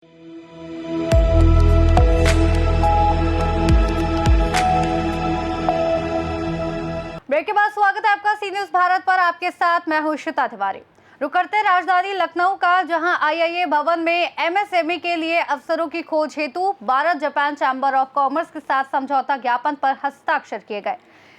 Break के बाद स्वागत है आपका सी न्यूज भारत पर। आपके साथ मैं हूं श्वेता तिवारी। रुक करते राजधानी लखनऊ का, जहां आईआईए भवन में एमएसएमई के लिए अवसरों की खोज हेतु Bharat Japan chamber of commerce के साथ समझौता ज्ञापन पर हस्ताक्षर किए गए।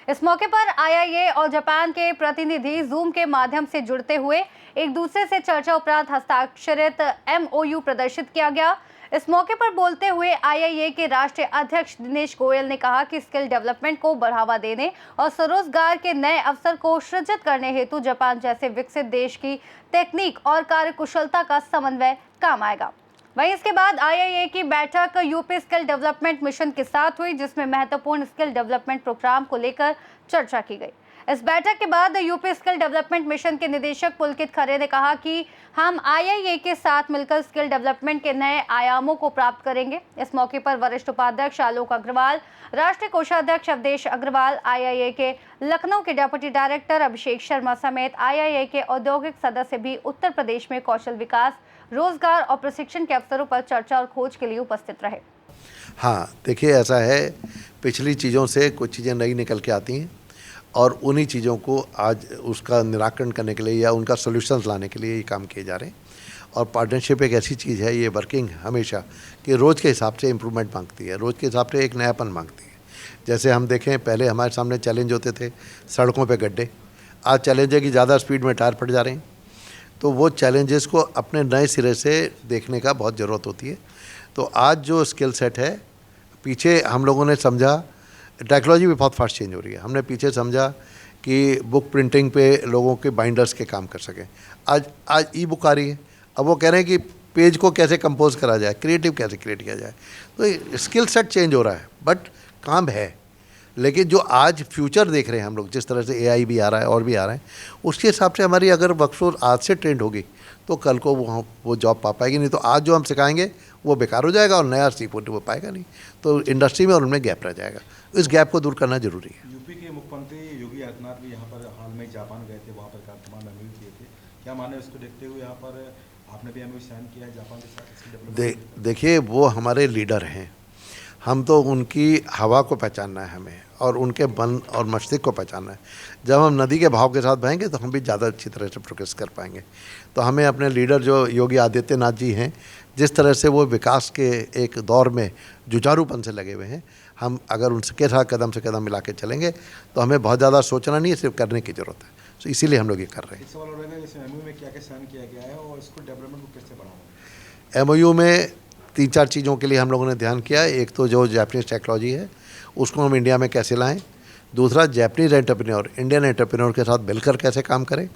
इस मौके पर आईआईए और जापान के प्रतिनिधि जूम के माध्यम से जुड़ते हुए एक दूसरे से चर्चा उपरांत हस्ताक्षरित एमओयू प्रदर्शित किया गया। इस मौके पर बोलते हुए आईआईए के राष्ट्रीय अध्यक्ष दिनेश गोयल ने कहा कि स्किल डेवलपमेंट को बढ़ावा देने और स्वरोजगार के नए अवसर को सृजित करने हेतु जापान जैसे विकसित देश की तकनीक और कार्यकुशलता का समन्वय काम आएगा। वहीं इसके बाद आईआईए की बैठक यूपी स्किल डेवलपमेंट मिशन के साथ हुई, जिसमें महत्वपूर्ण स्किल डेवलपमेंट प्रोग्राम को लेकर चर्चा की गई। इस बैठक के बाद यूपी स्किल डेवलपमेंट मिशन के निदेशक पुलकित खरे ने कहा कि हम आईआईए के साथ मिलकर स्किल डेवलपमेंट के नए आयामों को प्राप्त करेंगे। इस मौके पर वरिष्ठ उपाध्यक्ष आलोक अग्रवाल, राष्ट्रीय कोषाध्यक्ष अवधेश अग्रवाल, आईआईए के लखनऊ के डेप्यूटी डायरेक्टर अभिषेक शर्मा समेत आईआईए के औद्योगिक सदस्य भी उत्तर प्रदेश में कौशल विकास, रोजगार और प्रशिक्षण के अवसरों पर चर्चा और खोज के लिए उपस्थित रहे। हाँ, देखिए, ऐसा है, पिछली चीज़ों से कुछ चीज़ें नई निकल के आती हैं और उन्हीं चीज़ों को आज उसका निराकरण करने के लिए या उनका सॉल्यूशंस लाने के लिए ये काम किए जा रहे हैं। और पार्टनरशिप एक ऐसी चीज़ है, ये वर्किंग हमेशा कि रोज़ के हिसाब से इम्प्रूवमेंट मांगती है, रोज़ के हिसाब से एक नयापन मांगती है। जैसे हम देखें, पहले हमारे सामने चैलेंज होते थे सड़कों पे गड्ढे, आज चैलेंज है कि ज़्यादा स्पीड में टायर फट जा रहे हैं। तो वो चैलेंजेस को अपने नए सिरे से देखने का बहुत ज़रूरत होती है। तो आज जो स्किल सेट है, पीछे हम लोगों ने समझा, टेक्नोलॉजी भी बहुत फास्ट चेंज हो रही है। हमने पीछे समझा कि बुक प्रिंटिंग पे लोगों के बाइंडर्स के काम कर सकें, आज ई बुक आ रही है। अब वो कह रहे हैं कि पेज को कैसे कंपोज करा जाए, क्रिएटिव कैसे क्रिएट किया जाए। तो स्किल सेट चेंज हो रहा है, बट काम है। लेकिन जो आज फ्यूचर देख रहे हैं हम लोग, जिस तरह से एआई भी आ रहा है और भी आ रहा है, उसके हिसाब से हमारी अगर वर्कफोर्स आज से ट्रेंड होगी तो कल को वो जॉब पा पाएगी। नहीं तो आज जो हम सिखाएंगे वो बेकार हो जाएगा और नया सीख वो पाएगा नहीं, तो इंडस्ट्री में और उनमें गैप रह जाएगा। इस गैप को दूर करना जरूरी है। यूपी के मुख्यमंत्री योगी आदित्यनाथ भी यहाँ पर हाल में जापान गए थे, वहाँ पर तमाम एमओयू किए थे। क्या माने इसको देखते हुए यहाँ पर आपने भी एमओयू साइन किया है जापान के साथ? देखिए, वो हमारे लीडर हैं, हम तो उनकी हवा को पहचानना है हमें, और उनके मन और मस्तिष्क को पहचानना है। जब हम नदी के भाव के साथ बहेंगे तो हम भी ज़्यादा अच्छी तरह से प्रोग्रेस कर पाएंगे। तो हमें अपने लीडर जो योगी आदित्यनाथ जी हैं, जिस तरह से वो विकास के एक दौर में जुझारूपन से लगे हुए हैं, हम अगर उनके साथ कदम से कदम मिला के चलेंगे तो हमें बहुत ज़्यादा सोचना नहीं है, सिर्फ करने की ज़रूरत है। तो इसीलिए हम लोग ये कर रहे हैं। एक सवाल रहेगा, इस एमओयू में क्या-क्या साइन किया गया है और इसको डेवलपमेंट को कैसे बढ़ाना है? एमओयू में 3-4 चीज़ों के लिए हम लोगों ने ध्यान किया है। एक तो जो जापानीज़ टेक्नोलॉजी है उसको हम इंडिया में कैसे लाएं, दूसरा जापानीज़ एंटरप्रेन्योर इंडियन एंटरप्रेन्योर के साथ मिलकर कैसे काम करें,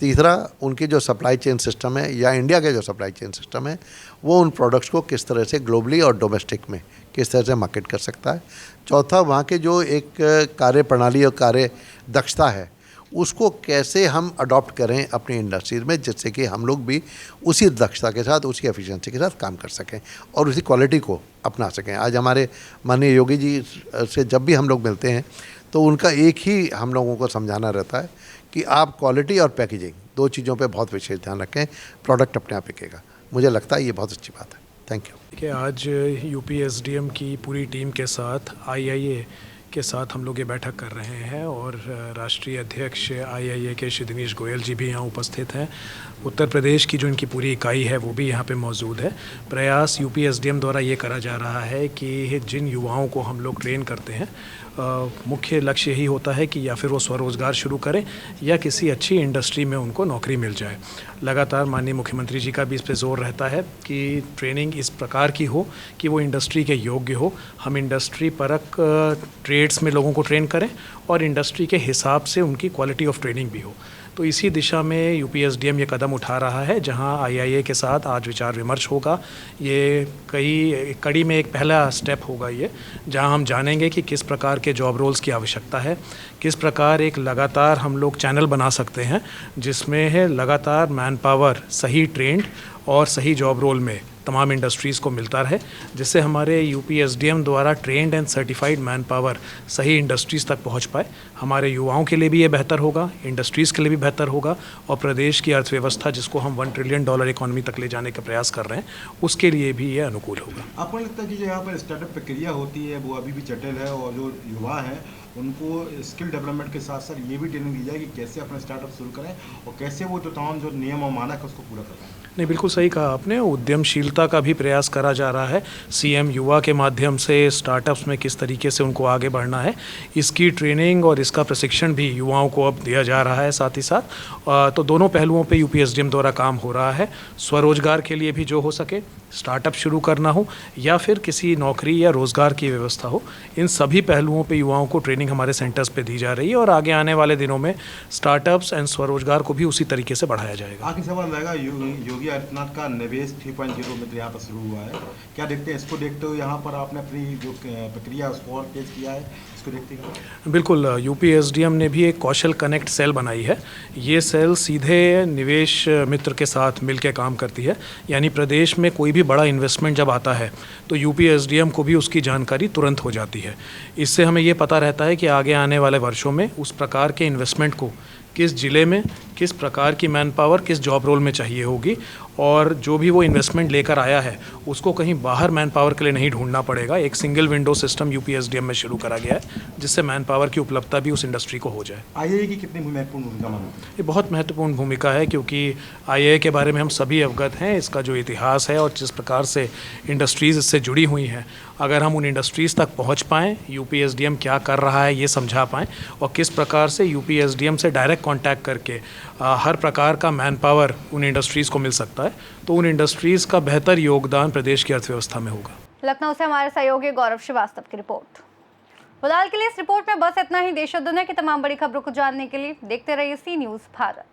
तीसरा उनकी जो सप्लाई चेन सिस्टम है या इंडिया के जो सप्लाई चेन सिस्टम है वो उन प्रोडक्ट्स को किस तरह से ग्लोबली और डोमेस्टिक में किस तरह से मार्केट कर सकता है, चौथा वहाँ के जो एक कार्य प्रणाली और कार्य दक्षता है उसको कैसे हम अडॉप्ट करें अपनी इंडस्ट्रीज में, जिससे कि हम लोग भी उसी दक्षता के साथ, उसी एफिशिएंसी के साथ काम कर सकें और उसी क्वालिटी को अपना सकें। आज हमारे माननीय योगी जी से जब भी हम लोग मिलते हैं तो उनका एक ही हम लोगों को समझाना रहता है कि आप क्वालिटी और पैकेजिंग 2 चीज़ों पे बहुत विशेष ध्यान रखें, प्रोडक्ट अपने आप बिकेगा। मुझे लगता है ये बहुत अच्छी बात है। Thank you. देखिए, आज यूपी एसडीएम की पूरी टीम के साथ आईआईए के साथ हम लोग ये बैठक कर रहे हैं और राष्ट्रीय अध्यक्ष आईआईए के श्री दिनेश गोयल जी भी यहाँ उपस्थित हैं। उत्तर प्रदेश की जो इनकी पूरी इकाई है वो भी यहाँ पे मौजूद है। प्रयास यूपी एसडीएम द्वारा ये करा जा रहा है कि जिन युवाओं को हम लोग ट्रेन करते हैं, मुख्य लक्ष्य यही होता है कि या फिर वो स्वरोजगार शुरू करें या किसी अच्छी इंडस्ट्री में उनको नौकरी मिल जाए। लगातार माननीय मुख्यमंत्री जी का भी इस पर जोर रहता है कि ट्रेनिंग इस प्रकार की हो कि वो इंडस्ट्री के योग्य हो। हम इंडस्ट्री परक ट्रेड्स में लोगों को ट्रेन करें और इंडस्ट्री के हिसाब से उनकी क्वालिटी ऑफ ट्रेनिंग भी हो। तो इसी दिशा में यूपी एसडीएम ये कदम उठा रहा है, जहां आईआईए के साथ आज विचार विमर्श होगा। ये कड़ी में एक पहला स्टेप होगा ये, जहां हम जानेंगे कि किस प्रकार के जॉब रोल्स की आवश्यकता है, किस प्रकार एक लगातार हम लोग चैनल बना सकते हैं जिसमें है लगातार मैन पावर सही ट्रेंड और सही जॉब रोल में तमाम इंडस्ट्रीज़ को मिलता रहे, जिससे हमारे यूपी एसडीएम द्वारा trend and certified man power सही इंडस्ट्रीज़ तक पहुंच पाए। हमारे युवाओं के लिए भी ये बेहतर होगा, इंडस्ट्रीज़ के लिए भी बेहतर होगा, और प्रदेश की अर्थव्यवस्था जिसको हम $1 ट्रिलियन इकॉनमी तक ले जाने का प्रयास कर रहे हैं, उसके लिए भी ये अनुकूल होगा। आपको लगता है कि जो यहाँ पर स्टार्टअप प्रक्रिया होती है वो अभी भी जटिल है, और जो युवा हैं उनको स्किल डेवलपमेंट के साथ साथ ये भी ट्रेनिंग दी जाए कि कैसे अपना स्टार्टअप शुरू करें और कैसे वो जो तमाम जो नियम और मानक है उसको पूरा करें? नहीं, बिल्कुल सही कहा आपने। उद्यमशीलता का भी प्रयास करा जा रहा है। सीएम युवा के माध्यम से स्टार्टअप्स में किस तरीके से उनको आगे बढ़ना है, इसकी ट्रेनिंग और इसका प्रशिक्षण भी युवाओं को अब दिया जा रहा है। साथ ही साथ तो दोनों पहलुओं पे यूपीएसडीएम द्वारा काम हो रहा है। स्वरोजगार के लिए भी जो हो सके, स्टार्टअप शुरू करना हो या फिर किसी नौकरी या रोज़गार की व्यवस्था हो, इन सभी पहलुओं पे युवाओं को ट्रेनिंग हमारे सेंटर्स पे दी जा रही है, और आगे आने वाले दिनों में स्टार्टअप्स एंड स्वरोजगार को भी उसी तरीके से बढ़ाया जाएगा। आखिरी सवाल रहेगा, योगी आदित्यनाथ का निवेश 3.0 मित्र यहाँ पर शुरू हुआ है, क्या देखते हैं इसको? देखते हुए यहाँ पर आपने अपनी जो प्रक्रिया उसको और तेज किया है, इसको देखते हैं? बिल्कुल, यूपी एसडीएम ने भी एक कौशल कनेक्ट सेल बनाई है। ये सेल सीधे निवेश मित्र के साथ मिलकर काम करती है, यानी प्रदेश में कोई भी बड़ा इन्वेस्टमेंट जब आता है तो यूपी एसडीएम को भी उसकी जानकारी तुरंत हो जाती है। इससे हमें ये पता रहता है कि आगे आने वाले वर्षों में उस प्रकार के इन्वेस्टमेंट को किस ज़िले में, किस प्रकार की मैन पावर, किस जॉब रोल में चाहिए होगी, और जो भी वो इन्वेस्टमेंट लेकर आया है उसको कहीं बाहर मैन पावर के लिए नहीं ढूंढना पड़ेगा। एक सिंगल विंडो सिस्टम यूपीएसडीएम में शुरू करा गया है, जिससे मैन पावर की उपलब्धता भी उस इंडस्ट्री को हो जाए। आईआईए की कितनी महत्वपूर्ण भूमिका मानते हैं? ये बहुत महत्वपूर्ण भूमिका है, क्योंकि आईआईए के बारे में हम सभी अवगत हैं, इसका जो इतिहास है और जिस प्रकार से इंडस्ट्रीज़ इससे जुड़ी हुई हैं। अगर हम उन इंडस्ट्रीज़ तक पहुंच पाएँ, यूपीएसडीएम क्या कर रहा है ये समझा पाएँ, और किस प्रकार से यूपीएसडीएम से डायरेक्ट कांटेक्ट करके हर प्रकार का मैन पावर उन इंडस्ट्रीज़ को मिल सकता है, तो उन इंडस्ट्रीज़ का बेहतर योगदान प्रदेश की अर्थव्यवस्था में होगा। लखनऊ से हमारे सहयोगी गौरव श्रीवास्तव की रिपोर्ट। फिलहाल के लिए इस रिपोर्ट में बस इतना ही। देश और दुनिया की तमाम बड़ी खबरों को जानने के लिए देखते रहिए सी न्यूज़ भारत।